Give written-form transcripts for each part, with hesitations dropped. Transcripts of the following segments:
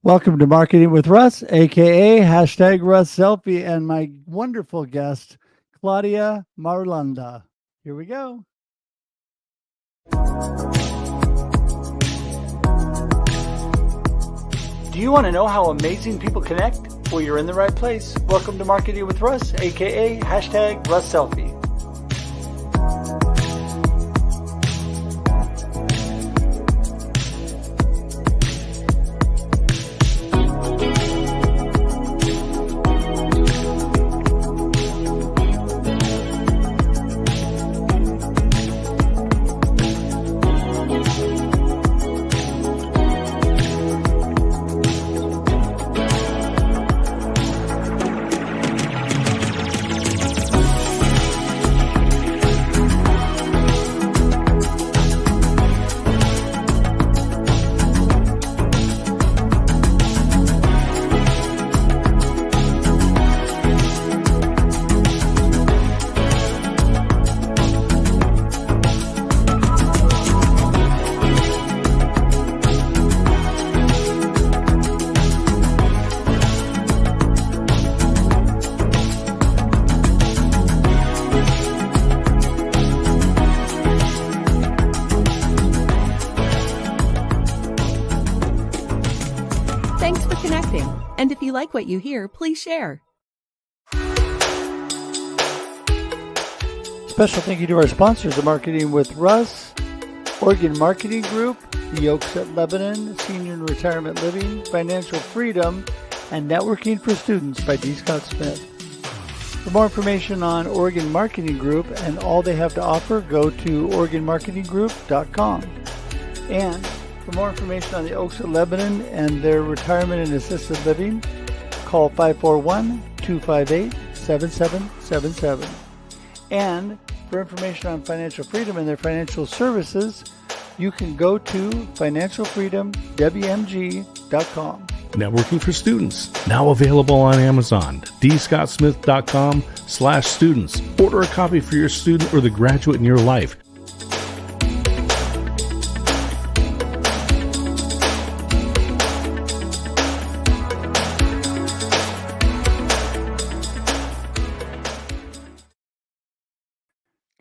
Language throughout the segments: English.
Welcome to Marketing with Russ, aka hashtag Russ Selfie, and my wonderful guest, Claudia Marulanda. Here we go. Do you want to know how amazing people connect? Well, you're in the right place. Welcome to Marketing with Russ, aka hashtag Russ Selfie. Thanks for connecting. And if you like what you hear, please share. Special thank you to our sponsors of Marketing with Russ, Oregon Marketing Group, the Oaks at Lebanon, Senior and Retirement Living, Financial Freedom, and Networking for Students by D. Scott Smith. For more information on Oregon Marketing Group and all they have to offer, go to OregonMarketingGroup.com. And for more information on the Oaks of Lebanon and their retirement and assisted living, call 541-258-7777. And for information on financial freedom and their financial services, you can go to financialfreedomwmg.com. Networking for Students, now available on Amazon, dscottsmith.com/students. Order a copy for your student or the graduate in your life.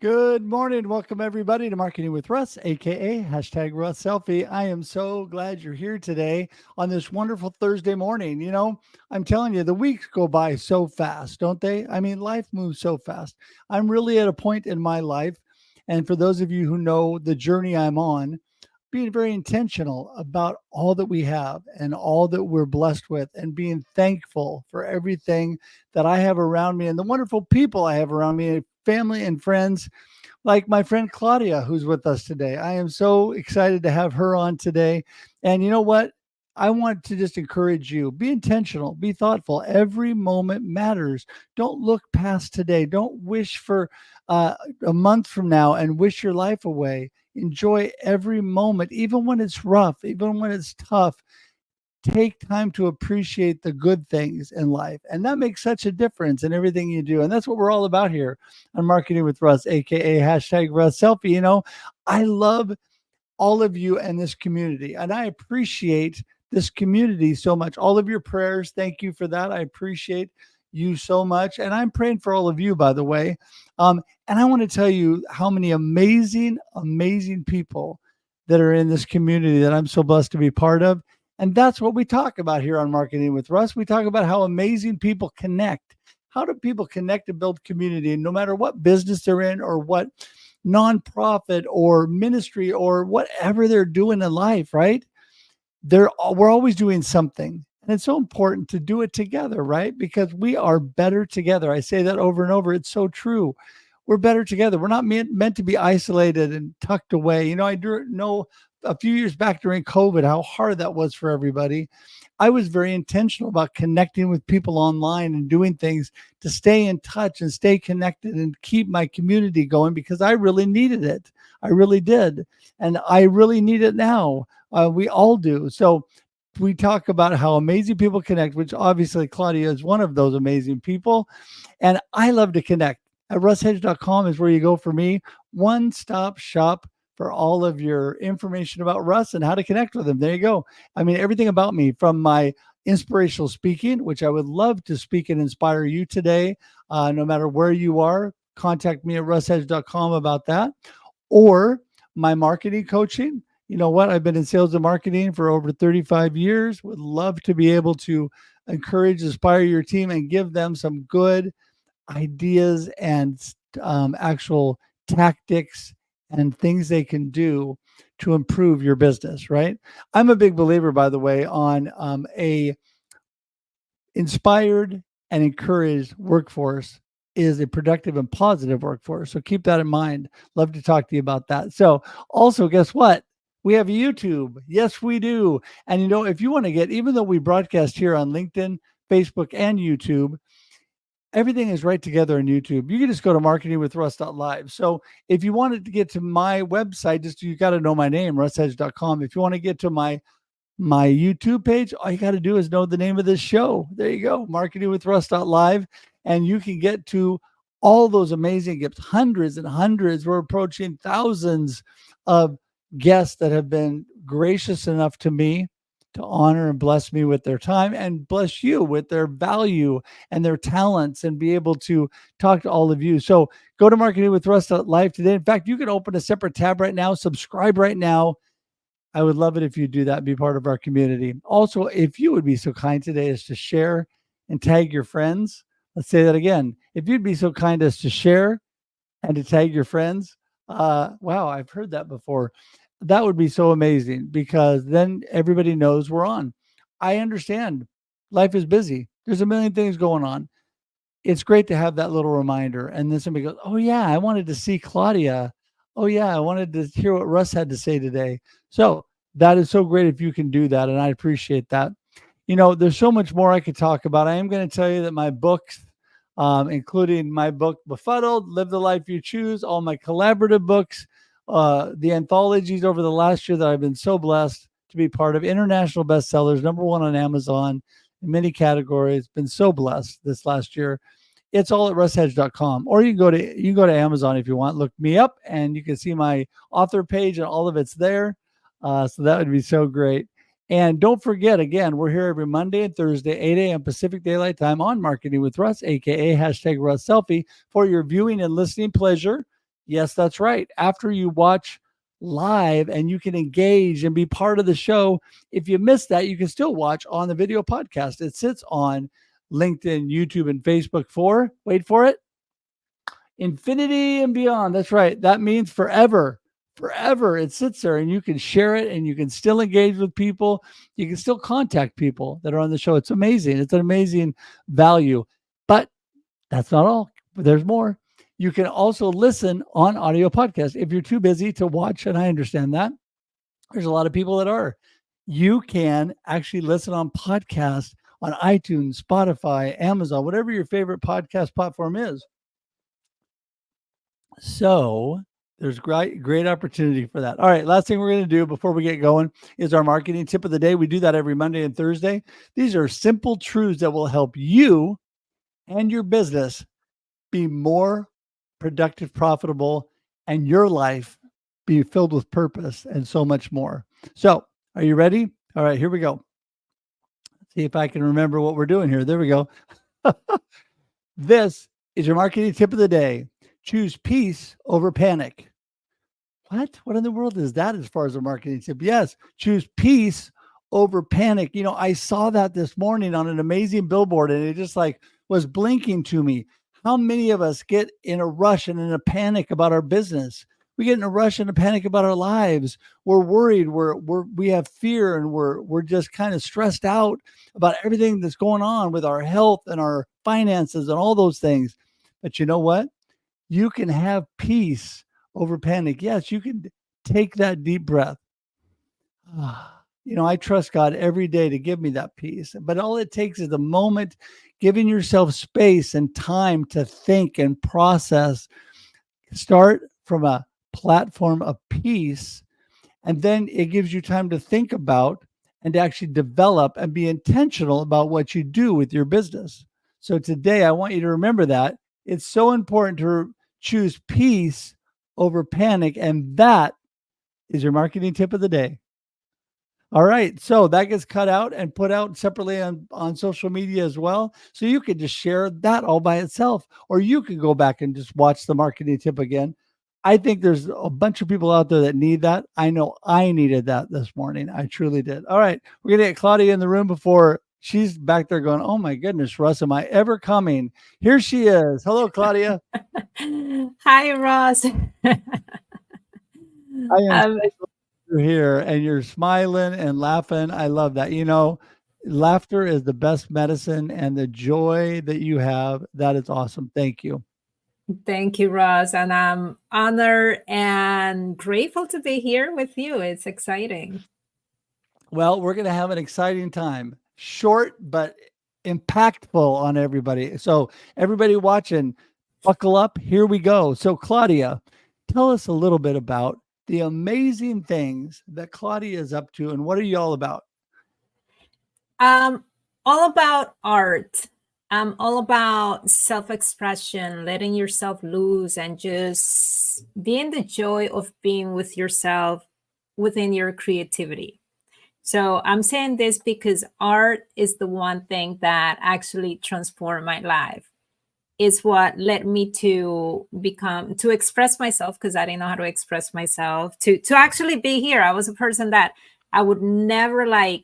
Good morning. Welcome, everybody, to Marketing with Russ, aka hashtag Russ Selfie. I am so glad you're here today on this wonderful Thursday morning. You know, I'm telling you, the weeks go by so fast, don't they? I mean, life moves so fast. I'm really at a point in my life, and for those of you who know the journey I'm on, being very intentional about all that we have and all that we're blessed with, and being thankful for everything that I have around me and the wonderful people I have around me, family and friends, like my friend Claudia, who's with us today. I am so excited to have her on today. And you know what? I want to just encourage you, be intentional, be thoughtful. Every moment matters. Don't look past today. Don't wish for a month from now and wish your life away. Enjoy every moment, even when it's rough, even when it's tough. Take time to appreciate the good things in life. And that makes such a difference in everything you do. And that's what we're all about here on Marketing with Russ, aka hashtag Russ Selfie. You know, I love all of you and this community, and I appreciate this community so much. All of your prayers, thank you for that. I appreciate you so much. And I'm praying for all of you, by the way. And I want to tell you how many amazing, amazing people that are in this community that I'm so blessed to be part of. And that's what we talk about here on Marketing with Russ. We talk about how amazing people connect. How do people connect to build community? And no matter what business they're in or what nonprofit or ministry or whatever they're doing in life, right? We're always doing something. And it's so important to do it together, right? Because we are better together. I say that over and over. It's so true. We're better together. We're not meant to be isolated and tucked away. You know, I do know a few years back during COVID, how hard that was for everybody. I was very intentional about connecting with people online and doing things to stay in touch and stay connected and keep my community going, because I really needed it. I really did. And I really need it now. We all do. So we talk about how amazing people connect, which obviously Claudia is one of those amazing people. And I love to connect. At russhedge.com is where you go for me. One-stop shop for all of your information about Russ and how to connect with him. There you go. I mean, everything about me, from my inspirational speaking, which I would love to speak and inspire you today, no matter where you are. Contact me at russhedge.com about that. Or my marketing coaching. You know what? I've been in sales and marketing for over 35 years. Would love to be able to encourage, inspire your team and give them some good ideas and actual tactics and things they can do to improve your business, right? I'm a big believer, by the way, on a inspired and encouraged workforce is a productive and positive workforce. So keep that in mind. Love to talk to you about that. So also, guess what? We have YouTube. Yes, we do. And if you want to get, even though we broadcast here on LinkedIn, Facebook, and YouTube, everything is right together on YouTube. You can just go to marketingwithruss.live. So if you wanted to get to my website, you got to know my name, russhedge.com. If you want to get to my YouTube page, all you got to do is know the name of this show. There you go, marketingwithruss.live. And you can get to all those amazing gifts, hundreds and hundreds. We're approaching thousands of guests that have been gracious enough to me to honor and bless me with their time and bless you with their value and their talents and be able to talk to all of you. So go to marketingwithruss.live today. In fact, you can open a separate tab right now, subscribe right now. I would love it if you do that, be part of our community. Also, if you would be so kind today as to share and tag your friends. Let's say that again. If you'd be so kind as to share and to tag your friends. Wow, I've heard that before. That would be so amazing, because then everybody knows we're on. I understand life is busy. There's a million things going on. It's great to have that little reminder. And then somebody goes, oh yeah, I wanted to see Claudia. Oh yeah, I wanted to hear what Russ had to say today. So that is so great if you can do that. And I appreciate that. There's so much more I could talk about. I am going to tell you that my books, including my book, Befuddled, Live the Life You Choose, all my collaborative books, the anthologies over the last year that I've been so blessed to be part of, international bestsellers, #1 on Amazon in many categories. Been so blessed this last year. It's all at russhedge.com, or you can go to Amazon if you want. Look me up, and you can see my author page, and all of it's there. So that would be so great. And don't forget, again, we're here every Monday and Thursday, 8 a.m. Pacific Daylight Time on Marketing with Russ, aka #RussSelfie, for your viewing and listening pleasure. Yes, that's right. After you watch live, and you can engage and be part of the show. If you missed that, you can still watch on the video podcast. It sits on LinkedIn, YouTube, and Facebook for, wait for it, infinity and beyond. That's right. That means forever. Forever. It sits there, and you can share it, and you can still engage with people. You can still contact people that are on the show. It's amazing. It's an amazing value. But that's not all. There's more. You can also listen on audio podcast if you're too busy to watch, and I understand that. There's a lot of people that are. You can actually listen on podcast on iTunes, Spotify, Amazon, whatever your favorite podcast platform is. So there's great opportunity for that. All right, last thing we're going to do before we get going is our marketing tip of the day. We do that every Monday and Thursday. These are simple truths that will help you and your business be more productive, profitable, and your life be filled with purpose and so much more. So are you ready? All right, here we go. Let's see if I can remember what we're doing here. There we go. This is your marketing tip of the day. Choose peace over panic. What in the world is that as far as a marketing tip? Yes, choose peace over panic. I saw that this morning on an amazing billboard, and it just was blinking to me. How many of us get in a rush and in a panic about our business? We get in a rush and a panic about our lives. We're worried. We have fear, and we're just kind of stressed out about everything that's going on with our health and our finances and all those things. But you know what? You can have peace over panic. Yes, you can take that deep breath. I trust God every day to give me that peace. But all it takes is a moment, giving yourself space and time to think and process. Start from a platform of peace, and then it gives you time to think about and to actually develop and be intentional about what you do with your business. So today, I want you to remember that it's so important to choose peace over panic, and that is your marketing tip of the day. All right. So that gets cut out and put out separately on social media as well. So you could just share that all by itself, or you could go back and just watch the marketing tip again. I think there's a bunch of people out there that need that. I know I needed that this morning. I truly did. All right. We're going to get Claudia in the room before she's back there going, oh my goodness, Russ, am I ever coming? Here she is. Hello, Claudia. Hi, Ross. I am um, so you're here and you're smiling and laughing. I love that. Laughter is the best medicine, and the joy that you have, that is awesome. Thank you. Thank you, Ross. And I'm honored and grateful to be here with you. It's exciting. Well, we're going to have an exciting time. Short, but impactful on everybody. So, everybody watching, buckle up. Here we go. So, Claudia, tell us a little bit about the amazing things that Claudia is up to, and what are you all about? All about art. All about self-expression, letting yourself loose, and just being the joy of being with yourself within your creativity. So I'm saying this because art is the one thing that actually transformed my life. It's what led me to express myself, because I didn't know how to express myself, to actually be here. I was a person that I would never I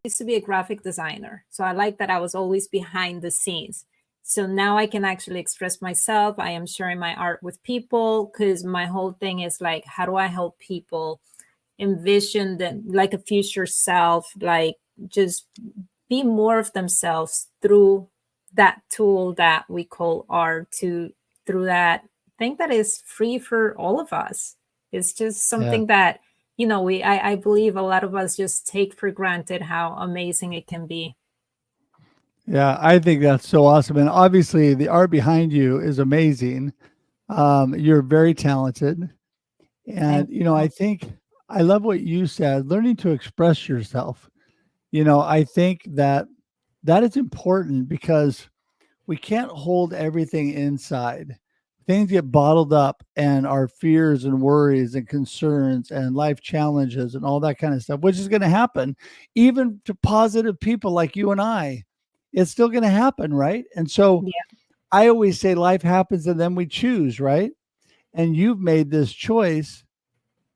used to be a graphic designer. So I like that I was always behind the scenes. So now I can actually express myself. I am sharing my art with people, because my whole thing is like, how do I help people envision them like a future self, like just be more of themselves through that tool that we call art, through that thing that is free for all of us. It's just Yeah. something that, I believe a lot of us just take for granted how amazing it can be. Yeah, I think that's so awesome. And obviously, the art behind you is amazing. You're very talented. And, Thank I you. think I love what you said, learning to express yourself. I think that that is important because we can't hold everything inside. Things get bottled up, and our fears and worries and concerns and life challenges and all that kind of stuff, which is going to happen even to positive people like you and I. It's still going to happen, right? And so Yeah. I always say life happens and then we choose, right? And you've made this choice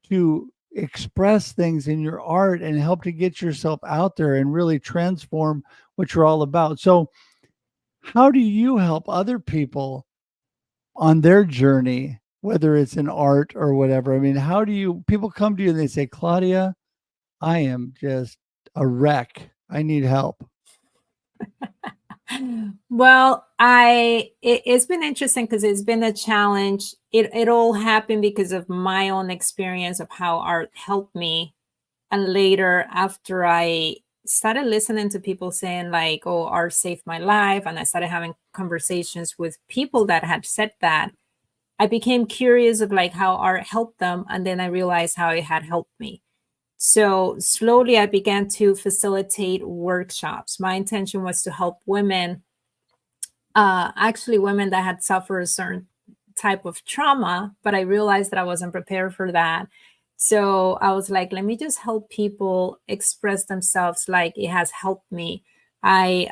to express things in your art and help to get yourself out there and really transform what you're all about. So, how do you help other people on their journey, whether it's in art or whatever? I mean, how do you people come to you and they say, Claudia, I am just a wreck. I need help. Well, it's been interesting because it's been a challenge. It all happened because of my own experience of how art helped me. And later, after I started listening to people saying like, oh, art saved my life, and I started having conversations with people that had said that, I became curious of like how art helped them, and then I realized how it had helped me. So slowly I began to facilitate workshops. My intention was to help women, actually women that had suffered a certain type of trauma, but I realized that I wasn't prepared for that. So I was like, let me just help people express themselves like it has helped me. I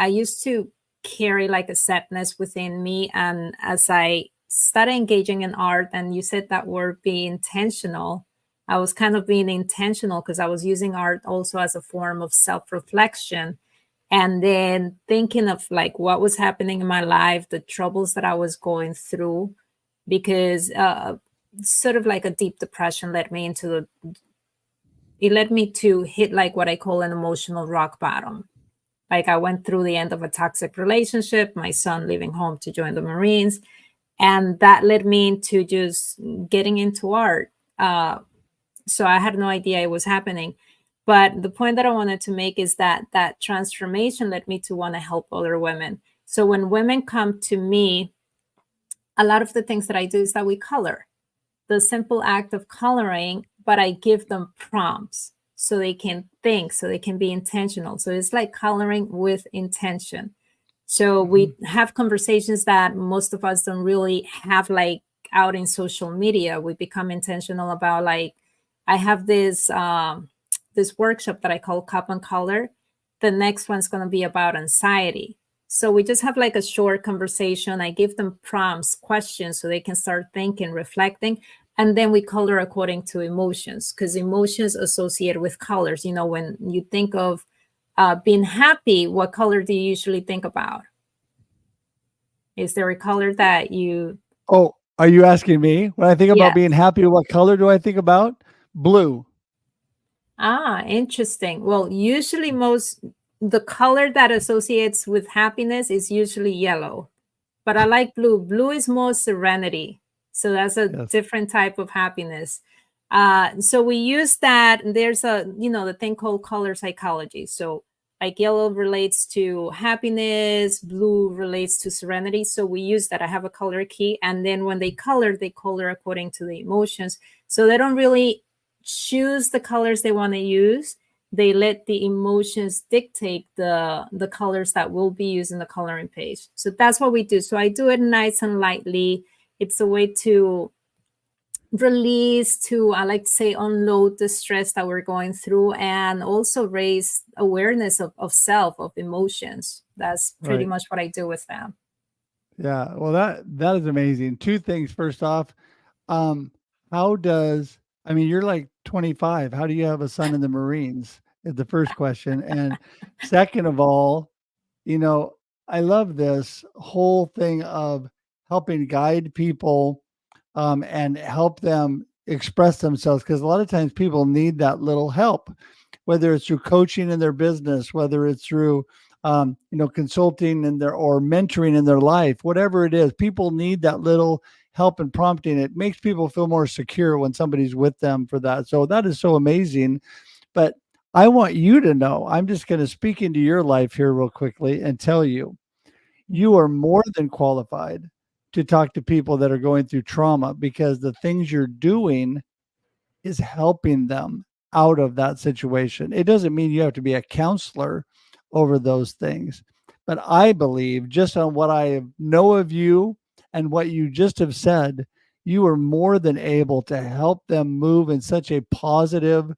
used to carry like a sadness within me. And as I started engaging in art, and you said that word, be intentional, I was kind of being intentional because I was using art also as a form of self-reflection, and then thinking of like what was happening in my life, the troubles that I was going through, because sort of like a deep depression led me to hit like what I call an emotional rock bottom. Like I went through the end of a toxic relationship, my son leaving home to join the Marines, and that led me into just getting into art. So I had no idea it was happening. But the point that I wanted to make is that that transformation led me to want to help other women. So when women come to me, a lot of the things that I do is that we color, the simple act of coloring, but I give them prompts so they can think, so they can be intentional. So it's like coloring with intention. So Mhm. we have conversations that most of us don't really have, like out in social media. We become intentional about like, I have this workshop that I call Cup and Color. The next one's going to be about anxiety. So we just have like a short conversation. I give them prompts, questions, so they can start thinking, reflecting, and then we color according to emotions, because emotions associated with colors. You know, when you think of being happy, what color do you usually think about? Is there a color that you? Oh, are you asking me? When I think about Yeah. being happy, what color do I think about? Blue. Ah, interesting. Well, usually the color that associates with happiness is usually yellow, but I like blue. Blue is more serenity. So that's a Yes. different type of happiness. So we use that. There's the thing called color psychology. So like yellow relates to happiness, blue relates to serenity. So we use that. I have a color key. And then when they color according to the emotions. So they don't really choose the colors they want to use. They let the emotions dictate the colors that will be used in the coloring page. So that's what we do. So I do it nice and lightly. It's a way to release, to, I like to say, unload the stress that we're going through, and also raise awareness of self, of emotions. That's pretty Right. much what I do with them. Yeah. Well, that is amazing. Two things. First off, um, how does I mean, you're like 25. How do you have a son in the Marines? Is the first question. And second of all, you know, I love this whole thing of helping guide people and help them express themselves, because a lot of times people need that little help, whether it's through coaching in their business, whether it's through consulting in their or mentoring in their life, whatever it is. People need that little help and prompting. It makes people feel more secure when somebody's with them for that. So that is so amazing. But I want you to know, I'm just going to speak into your life here real quickly and tell you, you are more than qualified to talk to people that are going through trauma, because the things you're doing is helping them out of that situation. It doesn't mean you have to be a counselor over those things. But I believe, just on what I know of you and what you just have said, you are more than able to help them move in such a positive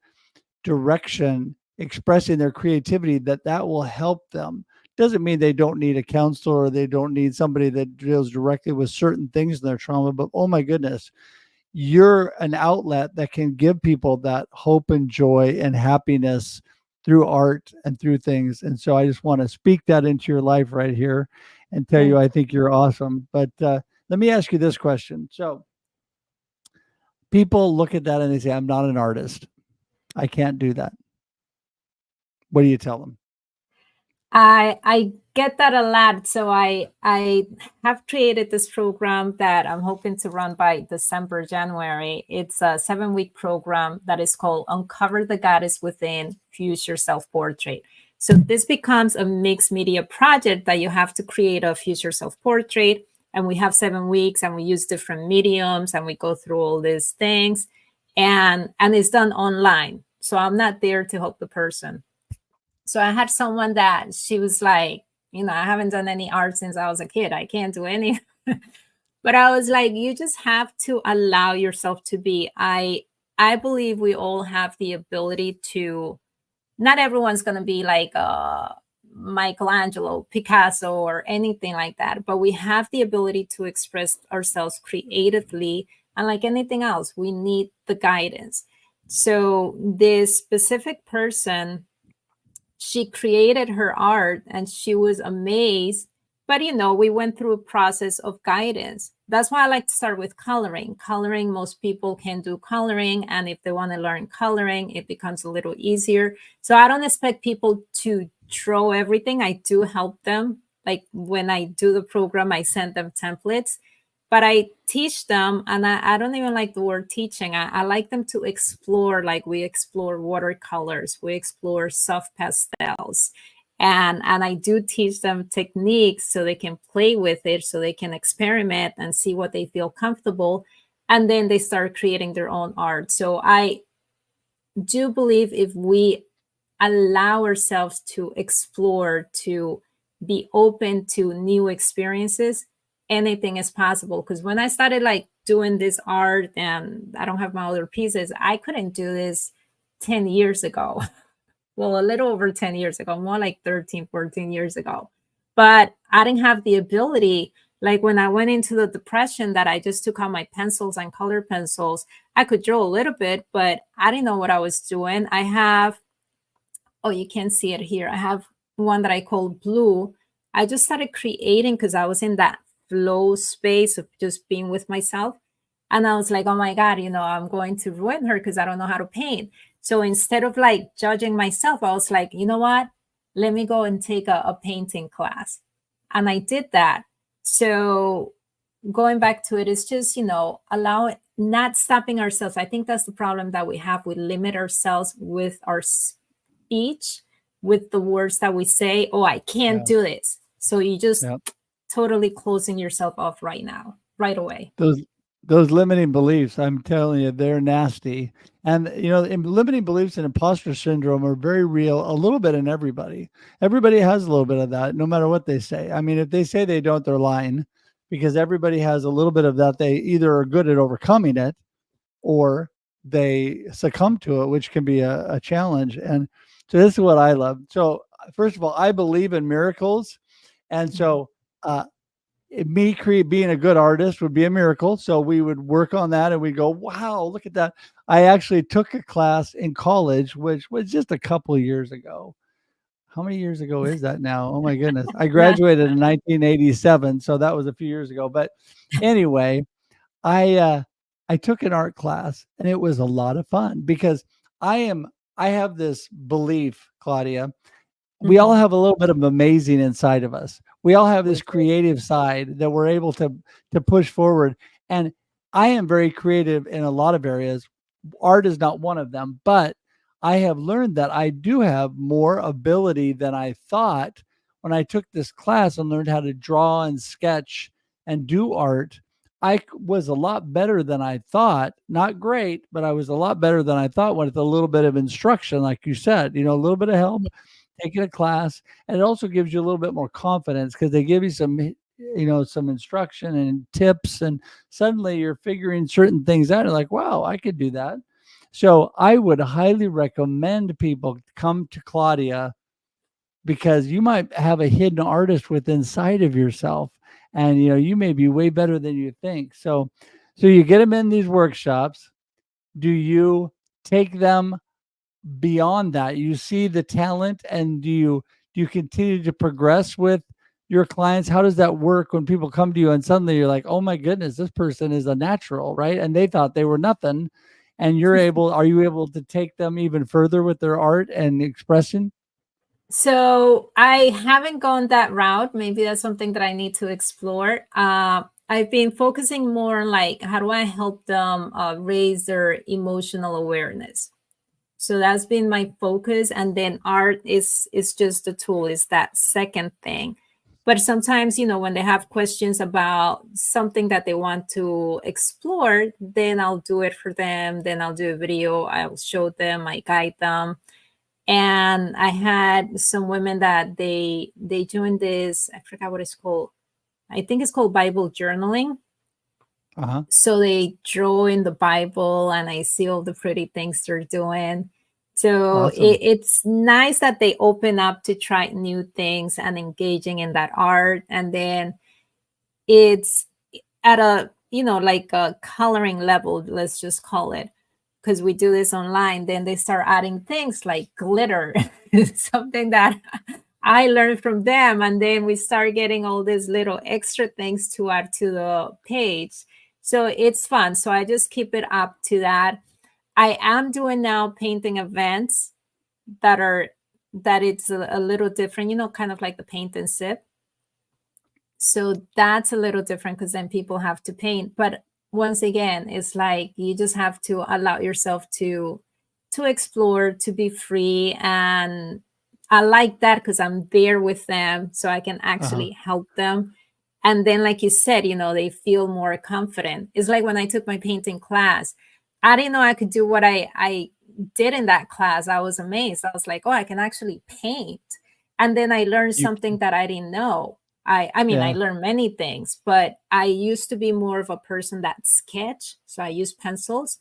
direction, expressing their creativity, that will help them. Doesn't mean they don't need a counselor or they don't need somebody that deals directly with certain things in their trauma, but oh my goodness, you're an outlet that can give people that hope and joy and happiness through art and through things. And so I just want to speak that into your life right here and tell you Thank I think you're awesome. But let me ask you this question. So people look at that and they say, I'm not an artist. I can't do that. What do you tell them? I get that a lot. So I have created this program that I'm hoping to run by December, January. It's a 7-week program that is called Uncover the Goddess Within, Fuse Your Self-Portrait. So this becomes a mixed media project that you have to create a Fuse Your Self-Portrait. And we have 7 weeks and we use different mediums and we go through all these things. And it's done online. So I'm not there to help the person. So I had someone that she was like, I haven't done any art since I was a kid. I can't do any. But I was like, you just have to allow yourself to be. I believe we all have the ability to, not everyone's going to be like Michelangelo, Picasso, or anything like that, but we have the ability to express ourselves creatively. And like anything else, we need the guidance. So this specific person, she created her art and she was amazed. But we went through a process of guidance. That's why I like to start with coloring. Coloring, most people can do coloring, and if they want to learn coloring, it becomes a little easier. So I don't expect people to throw everything. I do help them. Like when I do the program, I send them templates, but I teach them, and I don't even like the word teaching. I like them to explore, like we explore watercolors, we explore soft pastels. And I do teach them techniques so they can play with it, so they can experiment and see what they feel comfortable. And then they start creating their own art. So I do believe if we allow ourselves to explore, to be open to new experiences, anything is possible. Because when I started like doing this art and I don't have my other pieces. I couldn't do this 10 years ago. Well, a little over 10 years ago, more like 13, 14 years ago. But I didn't have the ability. Like when I went into the depression, that I just took out my pencils and color pencils, I could draw a little bit, but I didn't know what I was doing. I have, oh, you can't see it here. I have one that I call Blue. I just started creating because I was in that flow space of just being with myself. And I was like, oh my God, I'm going to ruin her because I don't know how to paint. So instead of like judging myself, I was like, you know what? Let me go and take a painting class. And I did that. So going back to it is just, allow it, not stopping ourselves. I think that's the problem that we have. We limit ourselves with our speech, with the words that we say. Oh, I can't do this. So you just totally closing yourself off right now, right away. Those limiting beliefs, I'm telling you, they're nasty. And limiting beliefs and imposter syndrome are very real, a little bit in everybody. Everybody has a little bit of that, no matter what they say. I mean, if they say they don't, they're lying, because everybody has a little bit of that. They either are good at overcoming it or they succumb to it, which can be a challenge. And so this is what I love. So first of all, I believe in miracles. And so being a good artist would be a miracle. So we would work on that and we go, wow, look at that. I actually took a class in college, which was just a couple of years ago. How many years ago is that now? Oh my goodness. I graduated in 1987. So that was a few years ago. But anyway, I took an art class and it was a lot of fun because I have this belief, Claudia, we all have a little bit of amazing inside of us. We all have this creative side that we're able to push forward. And I am very creative in a lot of areas. Art is not one of them, but I have learned that I do have more ability than I thought when I took this class and learned how to draw and sketch and do art. I was a lot better than I thought. Not great, but I was a lot better than I thought with a little bit of instruction, like you said, a little bit of help, taking a class. And it also gives you a little bit more confidence because they give you some instruction and tips, and suddenly you're figuring certain things out. You're like, wow, I could do that. So I would highly recommend people come to Claudia because you might have a hidden artist within inside of yourself, and you may be way better than you think. So you get them in these workshops. Do you take them beyond that? You see the talent, and do you continue to progress with your clients? How does that work when people come to you and suddenly you're like, oh my goodness, this person is a natural, right? And they thought they were nothing, and are you able to take them even further with their art and expression? So I haven't gone that route. Maybe that's something that I need to explore. I've been focusing more on like, how do I help them raise their emotional awareness? So that's been my focus. And then art is just a tool, is that second thing. But sometimes, when they have questions about something that they want to explore, then I'll do it for them. Then I'll do a video. I'll show them, I guide them. And I had some women that they joined this, I forgot what it's called. I think it's called Bible journaling. So they draw in the Bible and I see all the pretty things they're doing. So Awesome. it's nice that they open up to try new things and engaging in that art. And then it's at a, like a coloring level, let's just call it, because we do this online. Then they start adding things like glitter, something that I learned from them. And then we start getting all these little extra things to add to the page. So it's fun. So I just keep it up to that. I am doing now painting events that it's a little different, kind of like the paint and sip. So that's a little different because then people have to paint. But once again, it's like you just have to allow yourself to explore, to be free. And I like that because I'm there with them, so I can actually help them. And then, like you said, they feel more confident. It's like when I took my painting class, I didn't know I could do what I did in that class. I was amazed. I was like, oh, I can actually paint. And then I learned something that I didn't know. I mean, I Yeah. learned many things, but I used to be more of a person that sketch. So I use pencils.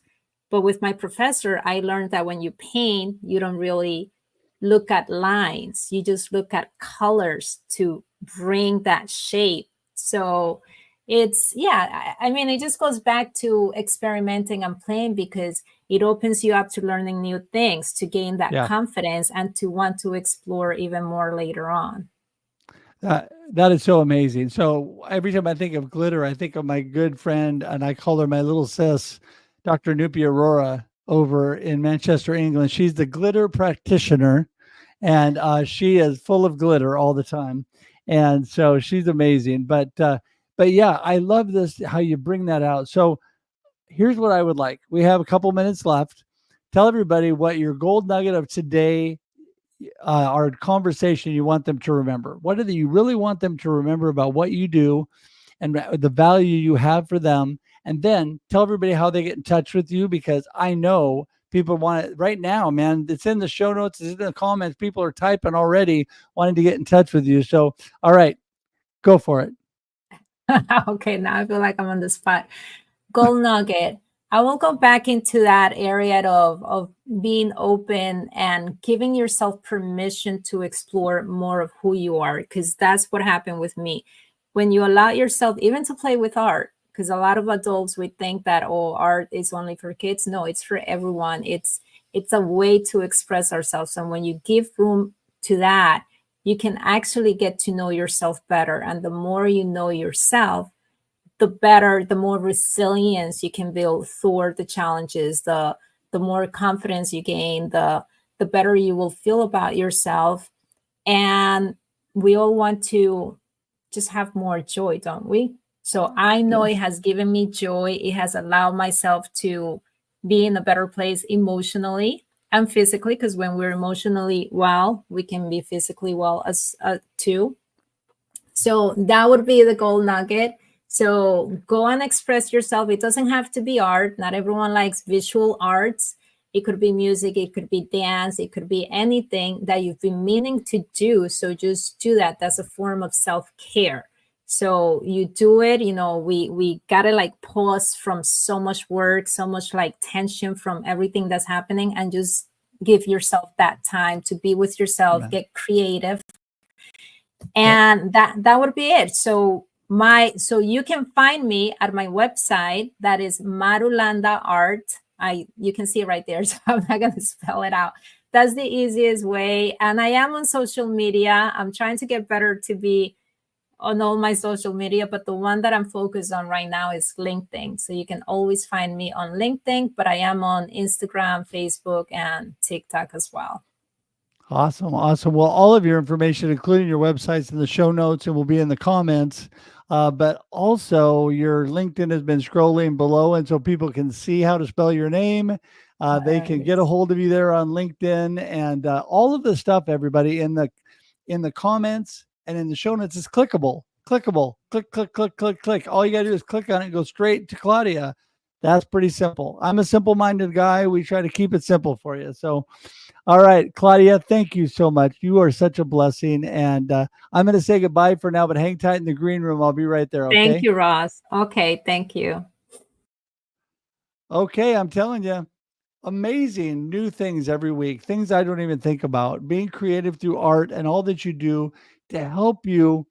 But with my professor, I learned that when you paint, you don't really look at lines. You just look at colors to bring that shape. So it's, yeah, I mean, it just goes back to experimenting and playing because it opens you up to learning new things, to gain that Yeah. confidence and to want to explore even more later on. That is so amazing. So every time I think of glitter, I think of my good friend, and I call her my little sis, Dr. Nupi Aurora over in Manchester, England. She's the glitter practitioner, and she is full of glitter all the time. And so she's amazing. But yeah, I love this how you bring that out. So here's what I would like. We have a couple minutes left. Tell everybody what your gold nugget of today, our conversation, you want them to remember. What do you really want them to remember about what you do and the value you have for them? And then tell everybody how they get in touch with you, because I know people want it right now, man. It's in the show notes, it's in the comments. People are typing already wanting to get in touch with you. So, all right, go for it. Okay, now I feel like I'm on the spot. Gold nugget. I will go back into that area of being open and giving yourself permission to explore more of who you are, because that's what happened with me. When you allow yourself even to play with art, because a lot of adults we think that, oh, art is only for kids. No, it's for everyone. It's a way to express ourselves, and when you give room to that, you can actually get to know yourself better. And the more you know yourself, the better, the more resilience you can build toward the challenges, the more confidence you gain, the better you will feel about yourself. And we all want to just have more joy, don't we? So I know it Yes. has given me joy. It has allowed myself to be in a better place emotionally and physically, because when we're emotionally well, we can be physically well as too. So that would be the gold nugget. So go and express yourself. It doesn't have to be art. Not everyone likes visual arts. It could be music, it could be dance, it could be anything that you've been meaning to do. So just do that. That's a form of self-care. So you do it, we gotta like pause from so much work, so much like tension from everything that's happening, and just give yourself that time to be with yourself, Amen. get creative, Yep. and that would be it. So you can find me at my website, that is Marulanda Art. You can see it right there, so I'm not going to spell it out. That's the easiest way. And I am on social media. I'm trying to get better to be on all my social media, but the one that I'm focused on right now is LinkedIn. So you can always find me on LinkedIn, but I am on Instagram, Facebook, and TikTok as well. Awesome. Awesome. Well, all of your information, including your websites, in the show notes and will be in the comments. But also, your LinkedIn has been scrolling below, and so people can see how to spell your name. They There can it get a is. hold of you there on LinkedIn, and all of the stuff, everybody, in the comments and in the show notes is clickable. Clickable. Click, click, click, click, click. All you got to do is click on it and go straight to Claudia. That's pretty simple. I'm a simple minded guy. We try to keep it simple for you. So, all right, Claudia, thank you so much. You are such a blessing. And I'm going to say goodbye for now, but hang tight in the green room. I'll be right there. Thank Okay. you, Ross. Okay, thank you. Okay. I'm telling you, amazing new things every week, things I don't even think about. Being creative through art and all that you do to help you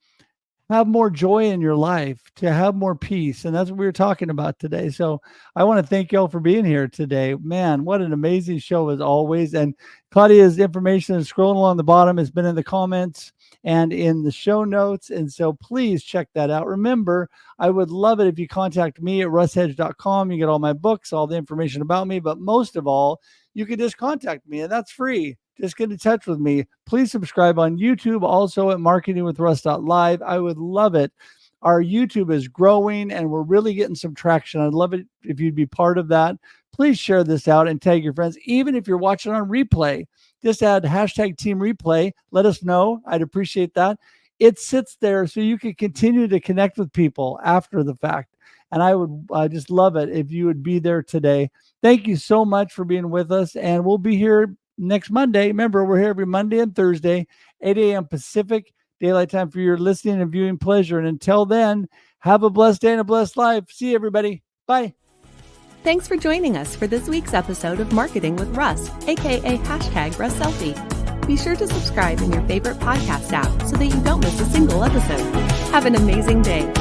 have more joy in your life, to have more peace. And that's what we were talking about today. So I want to thank y'all for being here today. Man, what an amazing show as always. And Claudia's information is scrolling along the bottom, has been in the comments and in the show notes. And so please check that out. Remember, I would love it if you contact me at russhedge.com. You get all my books, all the information about me, but most of all, you can just contact me, and that's free. Just get in touch with me. Please subscribe on YouTube, also at marketingwithruss.live. I would love it. Our YouTube is growing and we're really getting some traction. I'd love it if you'd be part of that. Please share this out and tag your friends. Even if you're watching on replay, just add hashtag team replay. Let us know. I'd appreciate that. It sits there so you can continue to connect with people after the fact. And I would just love it if you would be there today. Thank you so much for being with us. And we'll be here next Monday. Remember, we're here every Monday and Thursday, 8 a.m. Pacific daylight time for your listening and viewing pleasure. And until then, have a blessed day and a blessed life. See you, everybody. Bye. Thanks for joining us for this week's episode of Marketing with Russ, aka #RussSelfie. Be sure to subscribe in your favorite podcast app so that you don't miss a single episode. Have an amazing day.